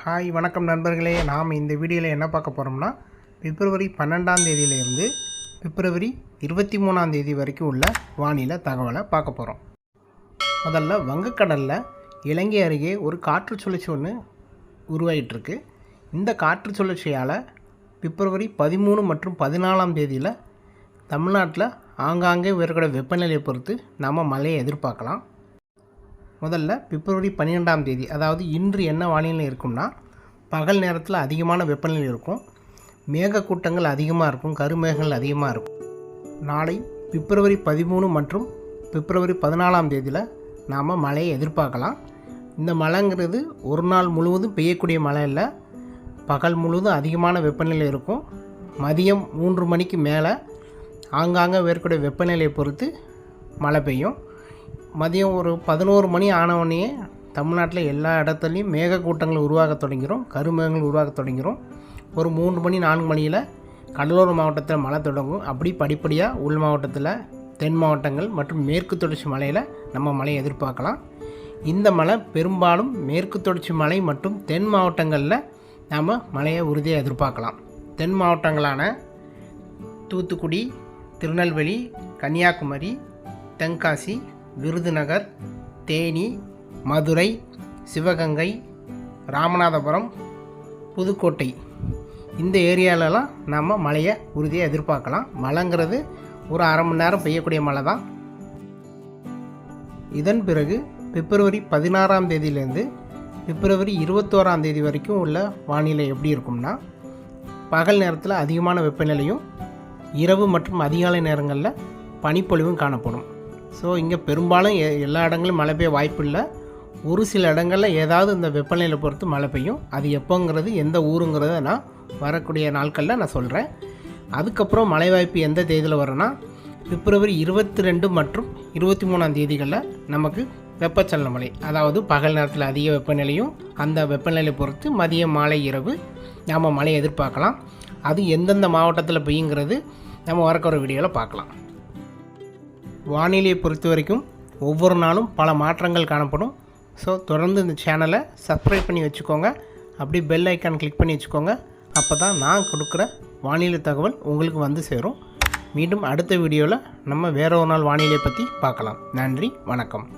Hi வணக்கம் நண்பர்களே. நாம் இந்த வீடியோவில் என்ன பார்க்க போகிறோம்னா பிப்ரவரி 12ஆம் தேதியிலிருந்து பிப்ரவரி 23ஆம் தேதி வரைக்கும் உள்ள வானிலை தகவலை பார்க்க போகிறோம். முதல்ல வங்கக்கடலில் இலங்கை அருகே ஒரு காற்று சுழற்சி ஒன்று உருவாகிட்டுருக்கு. இந்த காற்று சுழற்சியால் பிப்ரவரி 13 மற்றும் 14ஆம் தேதியில் தமிழ்நாட்டில் ஆங்காங்கே உயரக்கூடிய வெப்பநிலையை பொறுத்து நம்ம மழையை எதிர்பார்க்கலாம். முதல்ல பிப்ரவரி 12ஆம் தேதி, அதாவது இன்று என்ன வானிலை இருக்கும்னா, பகல் நேரத்தில் அதிகமான வெப்பநிலை இருக்கும், மேகக்கூட்டங்கள் அதிகமாக இருக்கும், கருமேகங்கள் அதிகமாக இருக்கும். நாளை பிப்ரவரி 13 மற்றும் பிப்ரவரி 14ஆம் தேதியில் நாம் மழையை எதிர்பார்க்கலாம். இந்த மழைங்கிறது ஒரு நாள் முழுவதும் பெய்யக்கூடிய மழை இல்லை, பகல் முழுவதும் அதிகமான வெப்பநிலை இருக்கும். மதியம் 3 மணிக்கு மேலே ஆங்காங்கே வேறக்கூடிய வெப்பநிலையை பொறுத்து மழை பெய்யும். மதியம் ஒரு 11 மணி ஆனவுடனே தமிழ்நாட்டில் எல்லா இடத்துலையும் மேகக்கூட்டங்கள் உருவாக தொடங்கிடும், கருமேகங்கள் உருவாக தொடங்கிடும். ஒரு 3 மணி 4 மணியில் கடலோர மாவட்டத்தில் மழை தொடங்கும். அப்படி படிப்படியாக உள் மாவட்டத்தில், தென் மாவட்டங்கள் மற்றும் மேற்கு தொடர்ச்சி மலையில் நம்ம மழையை எதிர்பார்க்கலாம். இந்த மழை பெரும்பாலும் மேற்கு தொடர்ச்சி மலை மற்றும் தென் மாவட்டங்களில் நாம் மழையை உறுதியாக எதிர்பார்க்கலாம். தென் மாவட்டங்களான தூத்துக்குடி, திருநெல்வேலி, கன்னியாகுமரி, தென்காசி, விருதுநகர், தேனி, மதுரை, சிவகங்கை, ராமநாதபுரம், புதுக்கோட்டை, இந்த ஏரியாலலாம் நம்ம மழையை உறுதியாக எதிர்பார்க்கலாம். மழைங்கிறது ஒரு அரை மணி நேரம் பெய்யக்கூடிய மழை தான். இதன் பிறகு பிப்ரவரி 16ஆம் தேதியிலேருந்து பிப்ரவரி 21ஆம் தேதி வரைக்கும் உள்ள வானிலை எப்படி இருக்கும்னா, பகல் நேரத்தில் அதிகமான வெப்பநிலையும், இரவு மற்றும் அதிகாலை நேரங்களில் பனிப்பொழிவும் காணப்படும். ஸோ இங்கே பெரும்பாலும் எல்லா இடங்களும் மழை பெய்ய வாய்ப்பு இல்லை. ஒரு சில இடங்களில் ஏதாவது இந்த வெப்பநிலையை பொறுத்து மழை பெய்யும். அது எப்போங்கிறது, எந்த ஊருங்கிறத நான் வரக்கூடிய நாட்களில் நான் சொல்கிறேன். அதுக்கப்புறம் மழை வாய்ப்பு எந்த தேதியில் வரும்னா, பிப்ரவரி 22 மற்றும் 23ஆம் தேதிகளில் நமக்கு வெப்பச்சலன மழை, அதாவது பகல் நேரத்தில் அதிக வெப்பநிலையும் அந்த வெப்பநிலையை பொறுத்து மதியம், மாலை, இரவு நாம் மழையை எதிர்பார்க்கலாம். அது எந்தெந்த மாவட்டத்தில் பெய்யுங்கிறது நம்ம வரக்கிற வீடியோவில் பார்க்கலாம். வானிலையை பொறுத்த வரைக்கும் ஒவ்வொரு நாளும் பல மாற்றங்கள் காணப்படும். ஸோ தொடர்ந்து இந்த சேனலை சப்ஸ்கிரைப் பண்ணி வச்சுக்கோங்க. அப்படி பெல் ஐக்கான் கிளிக் பண்ணி வச்சுக்கோங்க. அப்போ தான் நான் கொடுக்குற வானிலை தகவல் உங்களுக்கு வந்து சேரும். மீண்டும் அடுத்த வீடியோவில் நம்ம வேற ஒரு நாள் வானிலை பற்றி பார்க்கலாம். நன்றி, வணக்கம்.